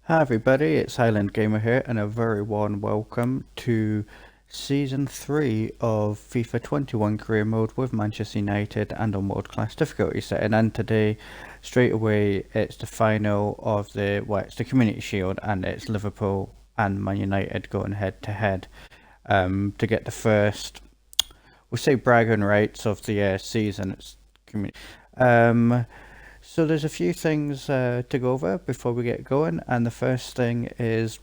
Hi everybody, it's Highland Gamer here and a very warm welcome to Season 3 of FIFA 21 Career Mode with Manchester United and on World Class difficulty setting. And today, straight away, it's the final of it's the Community Shield, and it's Liverpool and Man United going head to head to get the first, we'll say, bragging rights of the season. It's community. So there's a few things to go over before we get going, and the first thing is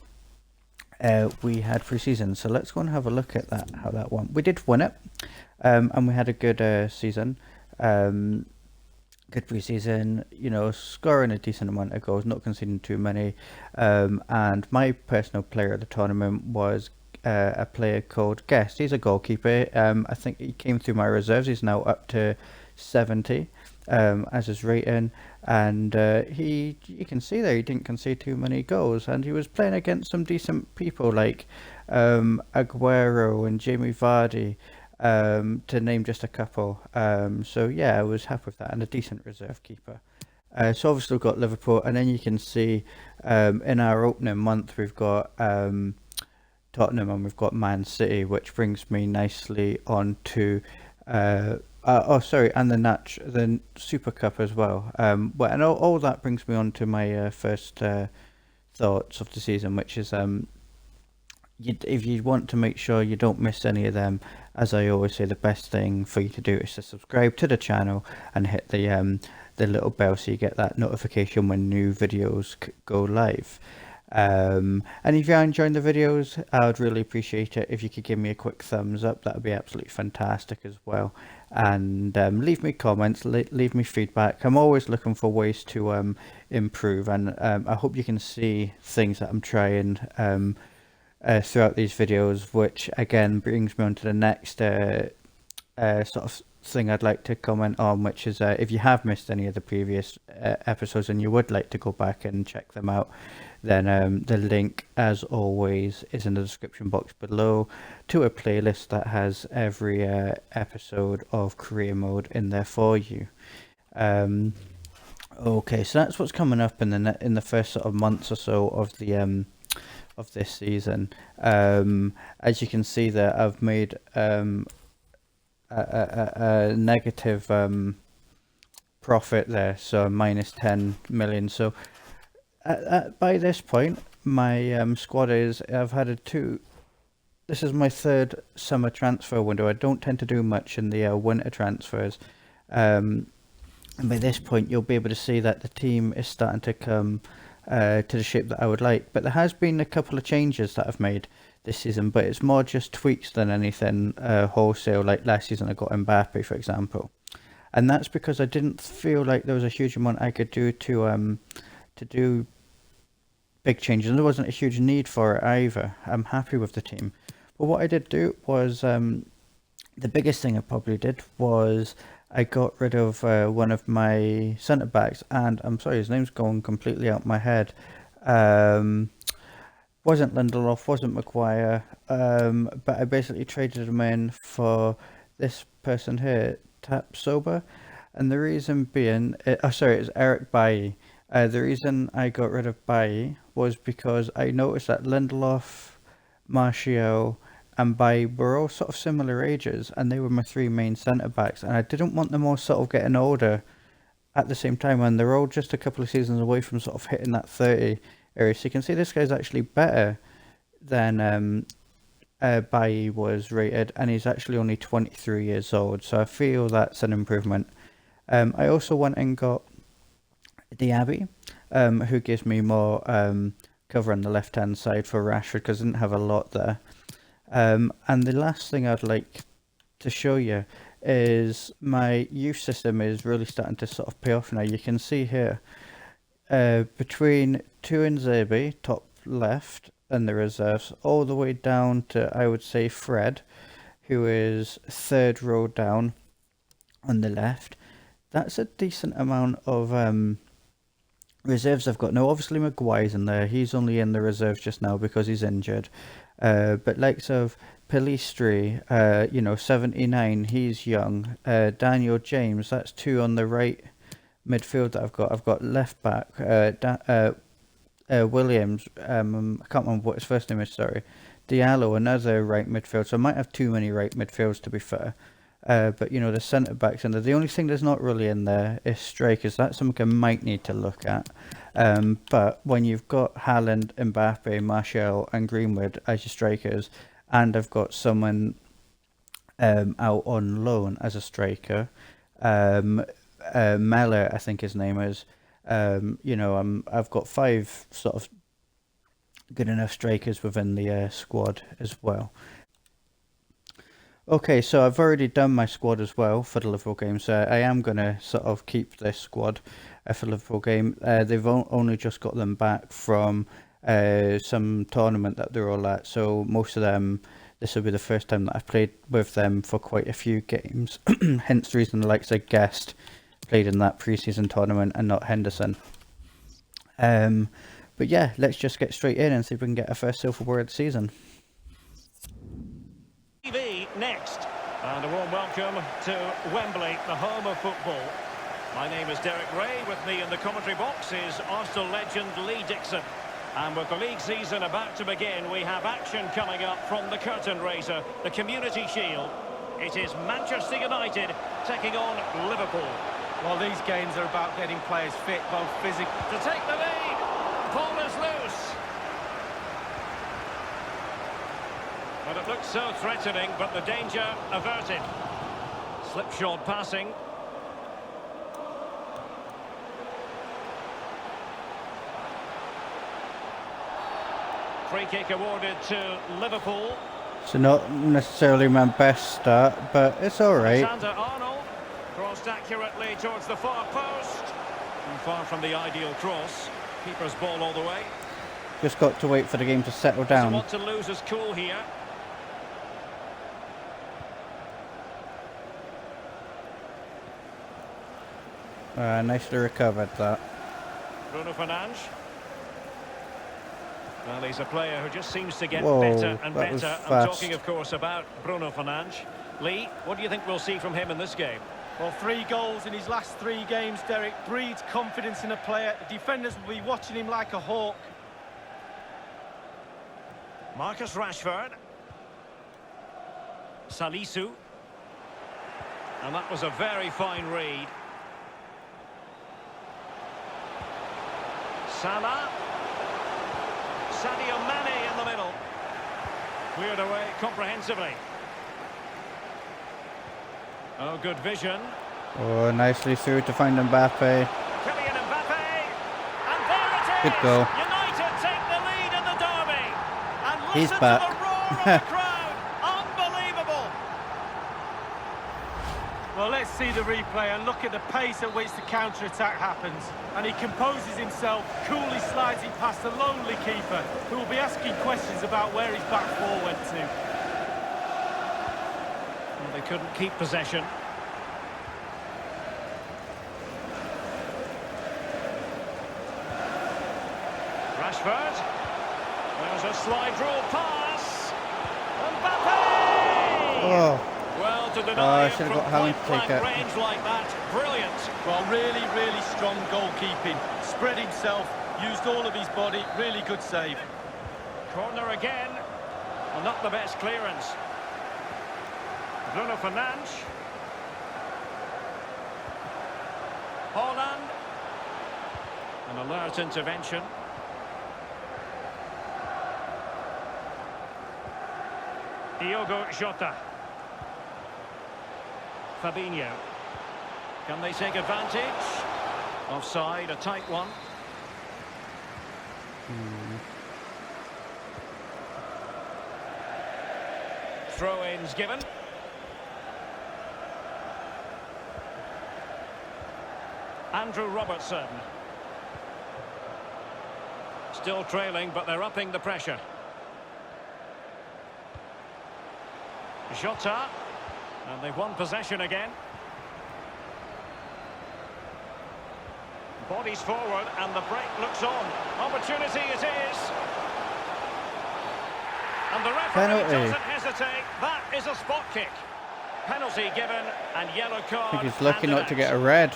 we had pre-season. So let's go and have a look at that, how that went. We did win it, and we had a good season. Good pre-season, scoring a decent amount of goals, not conceding too many. And my personal player of the tournament was a player called Guest. He's a goalkeeper. I think he came through my reserves. He's now up to 70 as his rating, and you can see there he didn't concede too many goals, and he was playing against some decent people like Aguero and Jamie Vardy, to name just a couple. So yeah, I was happy with that, and a decent reserve keeper. So obviously we've got Liverpool, and then you can see in our opening month we've got Tottenham and we've got Man City, which brings me nicely on to and the Super Cup as well. And all that brings me on to my first thoughts of the season, which is if you want to make sure you don't miss any of them, as I always say, the best thing for you to do is to subscribe to the channel and hit the little bell so you get that notification when new videos go live. And if you're enjoying the videos, I would really appreciate it if you could give me a quick thumbs up. That would be absolutely fantastic as well. And leave me comments, leave me feedback. I'm always looking for ways to improve, and I hope you can see things that I'm trying throughout these videos, which again brings me on to the next sort of thing I'd like to comment on, which is if you have missed any of the previous episodes and you would like to go back and check them out, then the link, as always, is in the description box below to a playlist that has every episode of Career Mode in there for you. Okay, so that's what's coming up in the first sort of months or so of the of this season. As you can see there, I've made a negative profit there, so minus 10 million. So by this point, my squad is, this is my third summer transfer window. I don't tend to do much in the winter transfers. And by this point, you'll be able to see that the team is starting to come to the shape that I would like. But there has been a couple of changes that I've made this season, but it's more just tweaks than anything wholesale. Like last season I got Mbappe, for example, and that's because I didn't feel like there was a huge amount I could do to do big changes, and there wasn't a huge need for it either. I'm happy with the team, but what I did do was the biggest thing I probably did was I got rid of one of my centre backs, and I'm sorry, his name's going completely out my head. Wasn't Lindelof, wasn't Maguire, but I basically traded him in for this person here, Tap Sober, and the reason being, it's Eric Bailly. The reason I got rid of Bailly was because I noticed that Lindelof, Martial, and Bailly were all sort of similar ages, and they were my three main centre backs, and I didn't want them all sort of getting older at the same time, and they're all just a couple of seasons away from sort of hitting that 30 area. So you can see this guy's actually better than Bailly was rated, and he's actually only 23 years old, so I feel that's an improvement. I also went and got Diaby, who gives me more cover on the left hand side for Rashford, because I didn't have a lot there. And the last thing I'd like to show you is my youth system is really starting to sort of pay off now. You can see here between Tuanzebe, top left, and the reserves, all the way down to, I would say, Fred, who is third row down on the left. That's a decent amount of reserves I've got. Now, obviously, Maguire's in there. He's only in the reserves just now because he's injured. But likes of Pelistri, 79, he's young. Daniel James, that's two on the right midfield that I've got. I've got left back, Williams. I can't remember what his first name is. Sorry, Diallo, another right midfield. So I might have too many right midfields to be fair. But you know the centre backs in there. The only thing there's not really in there is strikers. That's something I might need to look at. But when you've got Haaland, Mbappe, Martial, and Greenwood as your strikers, and I've got someone out on loan as a striker, Meller, I think his name is. You know, I've got 5 sort of good enough strikers within the squad as well. Okay, so I've already done my squad as well for the Liverpool game, so I am going to sort of keep this squad for the Liverpool game. They've only just got them back from some tournament that they're all at, so most of them, this will be the first time that I've played with them for quite a few games, hence the reason the likes of Guest played in that pre-season tournament and not Henderson. But yeah, let's just get straight in and see if we can get our first silverware of the season. Next, and a warm welcome to Wembley, the home of football. My name is Derek Ray. With me in the commentary box is Arsenal legend Lee Dixon. And with the league season about to begin, we have action coming up from the curtain raiser, the Community Shield. It is Manchester United taking on Liverpool. Well, these games are about getting players fit, both physically. To take the lead, ball is loose. But it looks so threatening, but the danger averted. Slipshod passing. Free kick awarded to Liverpool. So not necessarily my best start, but it's all right. Alexander-Arnold crossed accurately towards the far post. And far from the ideal cross. Keeper's ball all the way. Just got to wait for the game to settle down. Doesn't want to lose his cool here. Nicely recovered that. Bruno Fernandes. Well, he's a player who just seems to get Whoa, better and that was better. I'm fast. talking, of course, about Bruno Fernandes. Lee, what do you think we'll see from him in this game? Well, 3 goals in his last 3 games, Derek, breeds confidence in a player. The defenders will be watching him like a hawk. Marcus Rashford. Salisu. And that was a very fine read. Salah. Sadio Mane in the middle. Cleared away comprehensively. Oh, good vision. Oh, nicely through to find Mbappe. Kylian Mbappe. And there it is. Good goal. United take the lead in the derby. And He's listen back. to the roar of the crowd. Unbelievable. Well, let's see the replay and look at the pace at which the counter-attack happens. And he composes himself, coolly slides it past the lonely keeper, who will be asking questions about where his back four went to. Well, they couldn't keep possession. Rashford. There's a slide rule pass. Mbappe! Oh, Well, to I deny should it have from got Haaland to point-blank take it. range like that, brilliant. Well, really strong goalkeeping. Spread himself, used all of his body, really good save. Corner again. Well, not the best clearance. Bruno Fernandes. Haaland. An alert intervention. Diogo Jota. Fabinho. Can they take advantage? Offside, a tight one. Throw-ins given. Andrew Robertson. Still trailing, but they're upping the pressure. Jota. And they've won possession again. Bodies forward, and the break looks on. Opportunity it is. And the referee Penalty. doesn't hesitate. That is a spot kick. Penalty given, and yellow card. I think he's lucky handed not to out. get a red.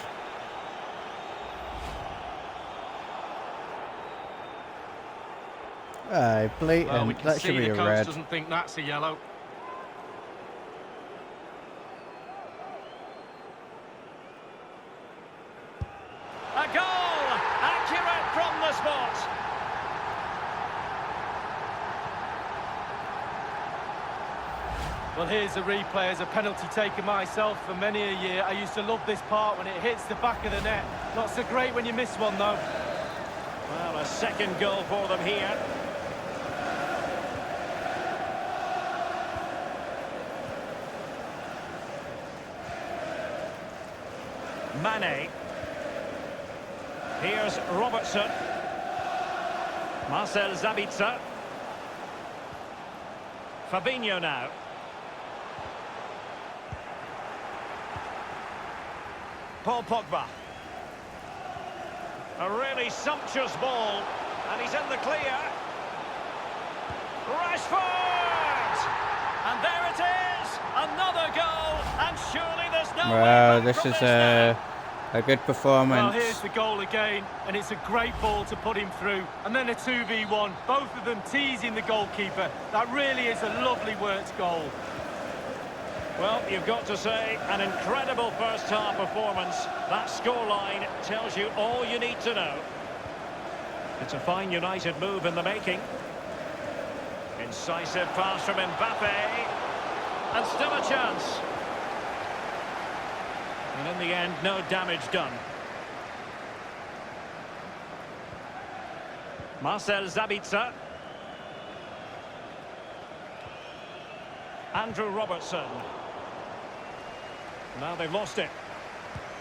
Blatant. Well, we can That should see be the a coach red. doesn't think that's a yellow. A goal! Accurate from the spot. Well, here's a replay as a penalty taker myself for many a year. I used to love this part when it hits the back of the net. Not so great when you miss one, though. Well, a second goal for them here. Mane. Here's Robertson. Marcel Sabitzer. Fabinho now. Paul Pogba. A really sumptuous ball, and he's in the clear. Rashford! And there it is! Another goal, and surely there's no way Wow, back this from is now. a good performance. Well, here's the goal again, and it's a great ball to put him through. And then a 2v1, both of them teasing the goalkeeper. That really is a lovely worked goal. Well, you've got to say, an incredible first-half performance. That scoreline tells you all you need to know. It's a fine United move in the making. Incisive pass from Mbappe. And still a chance. And in the end, no damage done. Marcel Sabitzer. Andrew Robertson. Now they've lost it.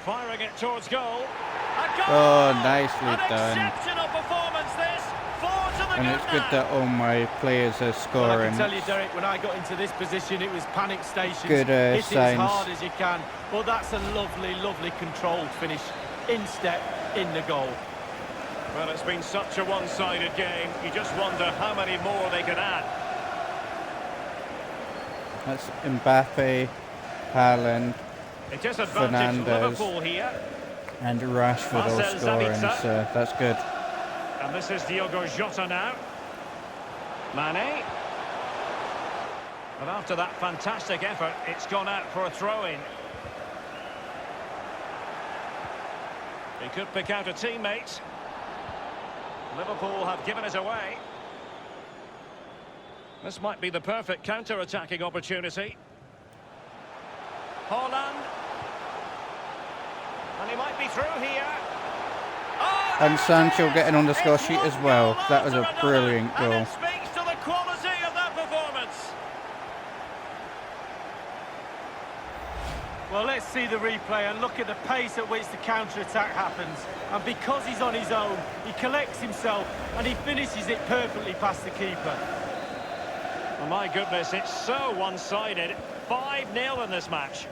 Firing it towards goal. A goal! Oh, nicely An done. exceptional performance this. Four to the And it's good now. that all my players are Well, I scoring. can tell you, Derek, when I got into this position, it was panic stations. Good, Hit it signs. as hard as you can. But that's a lovely, lovely controlled finish. In step, in the goal. Well, it's been such a one-sided game. You just wonder how many more they can add. That's Mbappe, Haaland, It is advantage Fernandes. Liverpool here. and Rashford all Marcel scoring, Sabitzer. so that's good. And this is Diogo Jota now. Mane. But after that fantastic effort, it's gone out for a throw-in. He could pick out a teammate. Liverpool have given it away. This might be the perfect counter-attacking opportunity. Haaland. And he might be through here. Oh, And there it Sancho is! getting on the score It's sheet one as well. goal That was a after another, brilliant and goal. it speaks to the quality of that performance. Well, let's see the replay and look at the pace at which the counter-attack happens. And because he's on his own, he collects himself and he finishes it perfectly past the keeper. Oh my goodness, it's so one-sided. 5-0 in this match.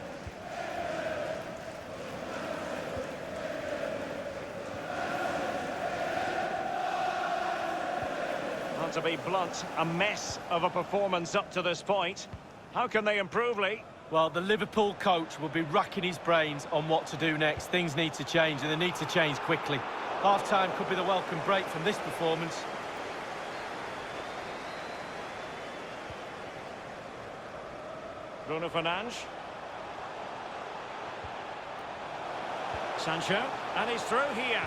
Not to be blunt, a mess of a performance up to this point. How can they improve, Lee? Well, the Liverpool coach will be racking his brains on what to do next. Things need to change, and they need to change quickly. Half-time could be the welcome break from this performance. Bruno Fernandes. Sancho, and he's through here.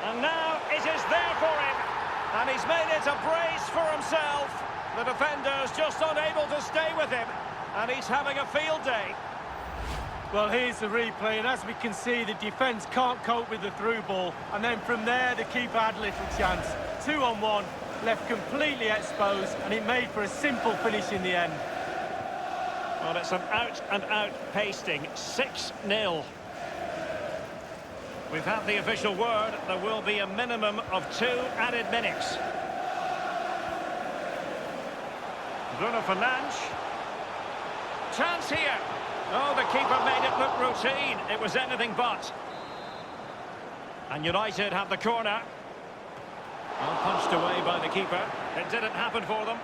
And now it is there for him. And he's made it a brace for himself. The defender's just unable to stay with him. And he's having a field day. Well, here's the replay, and as we can see, the defence can't cope with the through ball. And then from there, the keeper had little chance. 2-on-1, left completely exposed, and it made for a simple finish in the end. Well, it's an out-and-out pasting. 6-0. We've had the official word. There will be a minimum of 2 added minutes. Bruno Fernandes. Chance here. Oh, the keeper made it look routine. It was anything but. And United have the corner. Well, punched away by the keeper. It didn't happen for them.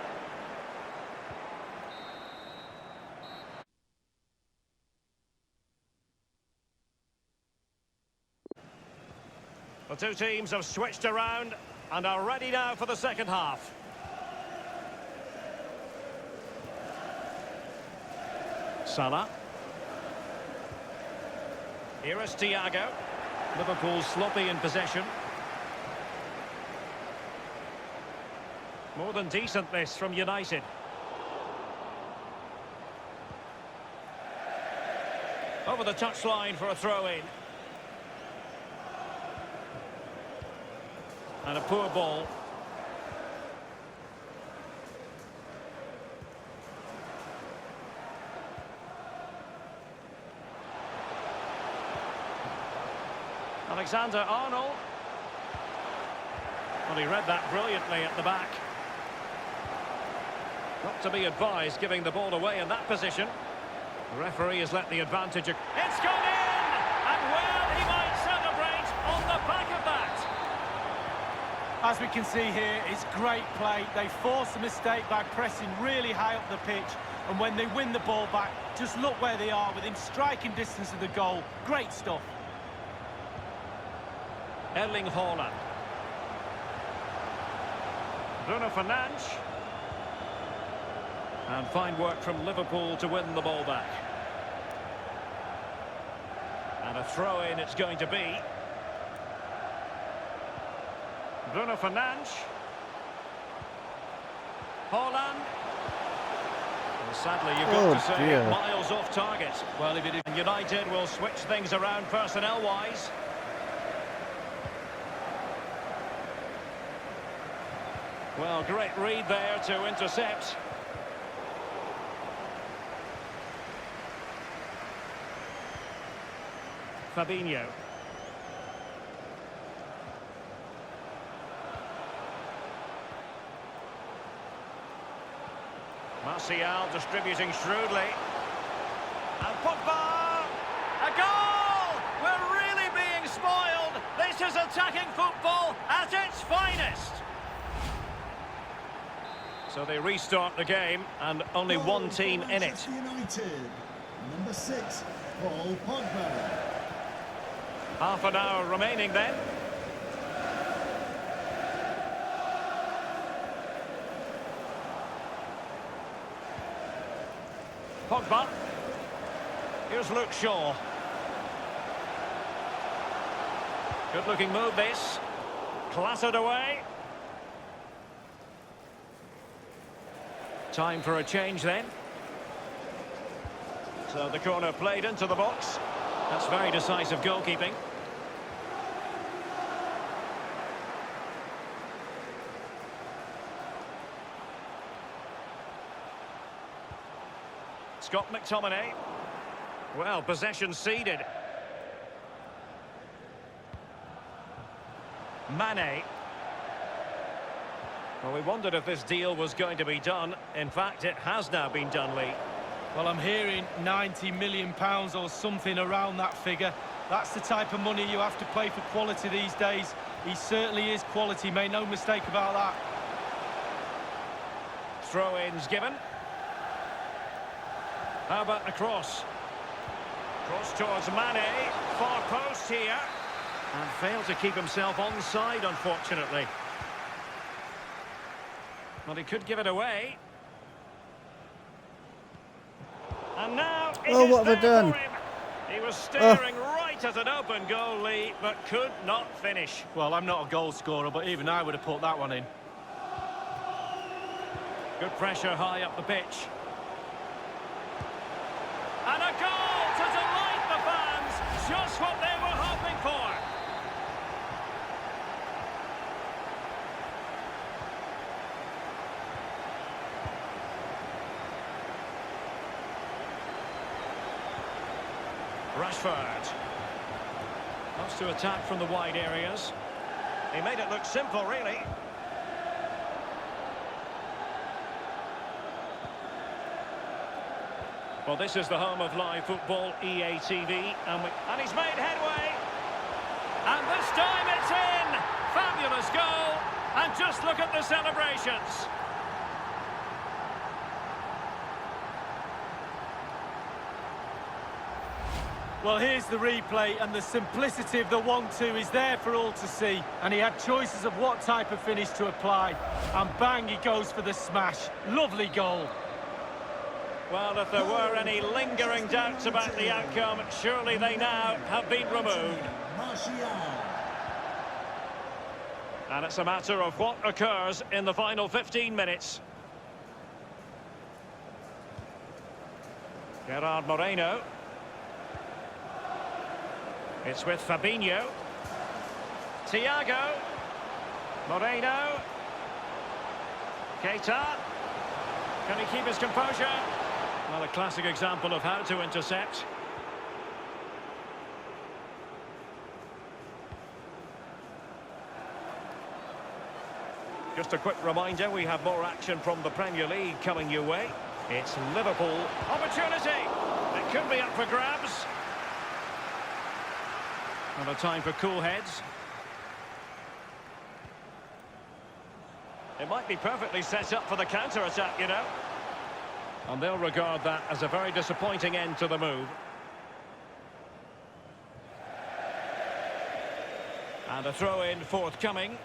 The two teams have switched around. and are ready now for the second half. Salah. Here is Thiago. Liverpool sloppy in possession. More than decent this from United. Over the touchline for a throw-in. And a poor ball. Alexander-Arnold. Well, he read that brilliantly at the back. Not to be advised giving the ball away in that position. The referee has let the advantage... It's gone in! And well, he might celebrate on the back of that. As we can see here, it's great play. They force a mistake by pressing really high up the pitch. And when they win the ball back, just look where they are, within striking distance of the goal. Great stuff. Erling Haaland. Bruno Fernandes. And fine work from Liverpool to win the ball back. And a throw-in it's going to be. Bruno Fernandes. Haaland. Well, sadly, you've got to say, dear. miles off target. Well, if it is... United will switch things around personnel-wise. Well, great read there to intercept. Fabinho. Martial distributing shrewdly. And Pogba! A goal! We're really being spoiled! This is attacking football at its finest! So they restart the game, and only one team in it. United, number 6, Paul Pogba. Half an hour remaining then. Pogba. Here's Luke Shaw. Good looking move this. Clattered away. Time for a change then. So the corner played into the box. That's very decisive goalkeeping. Scott McTominay. Well, possession ceded. Mane. Well, we wondered if this deal was going to be done. In fact, it has now been done, Lee. Well, I'm hearing £90 million or something around that figure. That's the type of money you have to pay for quality these days. He certainly is quality, make no mistake about that. Throw-ins given. How about the cross? Cross towards Mane. Far post here. And failed to keep himself onside, unfortunately. Well, he could give it away. And now it is what have I there done? for him. He was staring right at an open goal, Lee, but could not finish. Well, I'm not a goal scorer, but even I would have put that one in. Good pressure high up the pitch. And a goal to delight the fans. Just what they were hoping for. Rashford. Loves to attack from the wide areas. He made it look simple, really. Well, this is the home of live football, EA TV, and he's made headway. And this time it's in! Fabulous goal! And just look at the celebrations. Well, here's the replay, and the simplicity of the 1-2 is there for all to see. And he had choices of what type of finish to apply. And bang, he goes for the smash. Lovely goal. Well, if there were any lingering doubts about the outcome, surely they now have been removed. And it's a matter of what occurs in the final 15 minutes. Gerard Moreno. It's with Fabinho. Thiago. Moreno. Keita. Can he keep his composure? Well, a classic example of how to intercept. Just a quick reminder, we have more action from the Premier League coming your way. It's Liverpool. Opportunity! It could be up for grabs. And a time for cool heads. It might be perfectly set up for the counter-attack, you know. And they'll regard that as a very disappointing end to the move. And a throw-in forthcoming.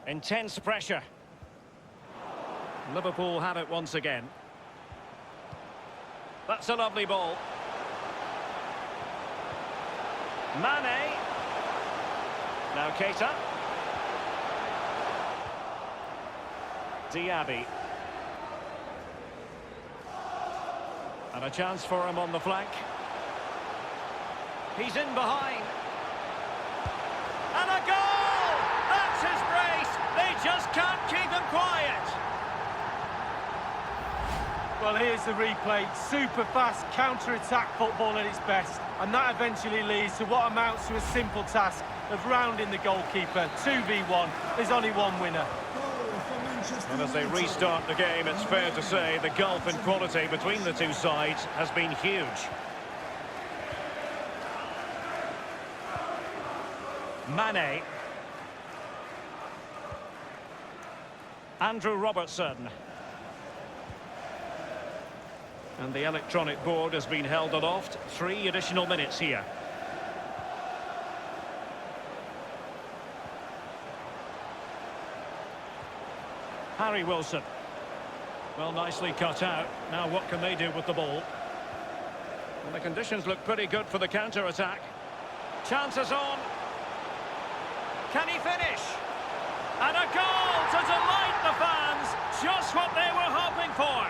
Intense pressure. Liverpool have it once again. That's a lovely ball. Mane. Now Keita. Diaby. And a chance for him on the flank. He's in behind. And a goal! That's his brace! They just can't keep him quiet. Well, here's the replay. Super fast counter-attack football at its best. And that eventually leads to what amounts to a simple task of rounding the goalkeeper. 2v1. There's only one winner. And as they restart the game, it's fair to say the gulf in quality between the two sides has been huge. Mane. Andrew Robertson. And the electronic board has been held aloft. 3 additional minutes here. Harry Wilson. Well, nicely cut out. Now what can they do with the ball? Well, the conditions look pretty good for the counter-attack. Chances on. Can he finish? And a goal to delight the fans. Just what they were hoping for.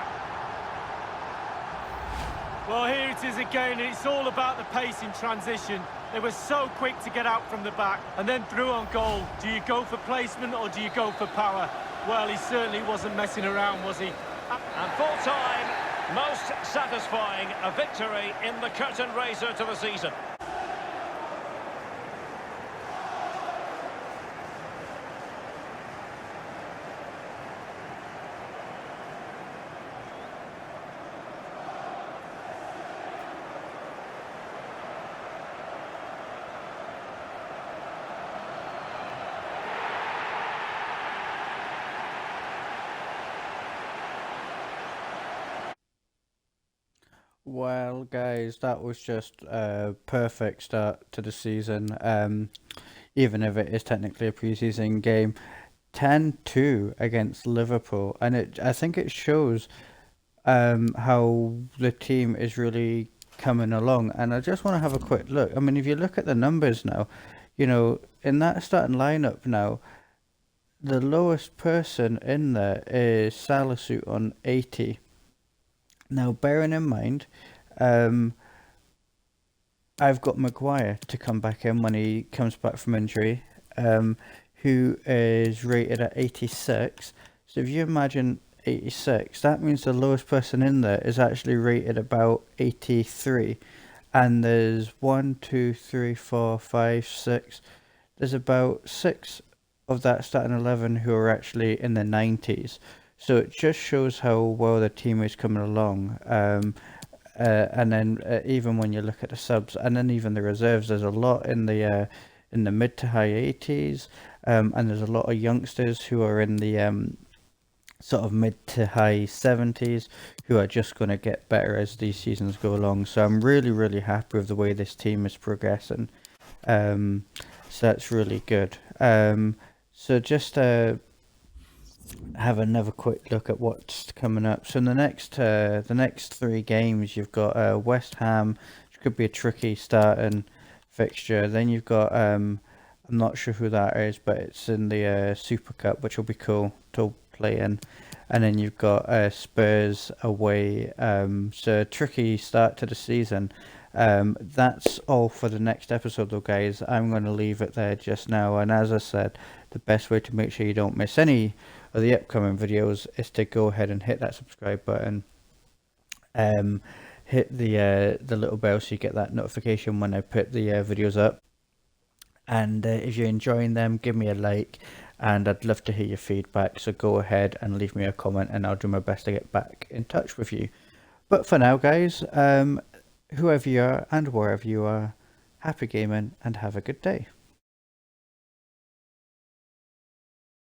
Well, here it is again, and it's all about the pace in transition. They were so quick to get out from the back and then through on goal. Do you go for placement or do you go for power? Well, he certainly wasn't messing around, was he? And full time, most satisfying, a victory in the curtain raiser to the season. Well, guys, that was just a perfect start to the season, even if it is technically a pre-season game. 10-2 against Liverpool, and I think it shows how the team is really coming along. And I just want to have a quick look. I mean, if you look at the numbers now, you know, in that starting lineup now, the lowest person in there is Salisu on 80. Now, bearing in mind, I've got Maguire to come back in when he comes back from injury, who is rated at 86. So if you imagine 86, that means the lowest person in there is actually rated about 83. And there's 1, 2, 3, 4, 5, 6. There's about 6 of that starting 11 who are actually in the 90s. So it just shows how well the team is coming along. And then even when you look at the subs and then even the reserves, there's a lot in the mid to high 80s, and there's a lot of youngsters who are in the sort of mid to high 70s who are just going to get better as these seasons go along. So I'm really, really happy with the way this team is progressing. So that's really good. So just have another quick look at what's coming up. So in the next 3 games, you've got West Ham, which could be a tricky starting fixture. Then you've got I'm not sure who that is, but it's in the Super Cup, which will be cool to play in. And then you've got Spurs away. So a tricky start to the season. That's all for the next episode though, guys. I'm going to leave it there just now. And as I said, the best way to make sure you don't miss any of the upcoming videos is to go ahead and hit that subscribe button. Hit the little bell so you get that notification when I put the videos up. And if you're enjoying them, give me a like, and I'd love to hear your feedback. So go ahead and leave me a comment, and I'll do my best to get back in touch with you. But for now, guys, whoever you are and wherever you are, happy gaming and have a good day.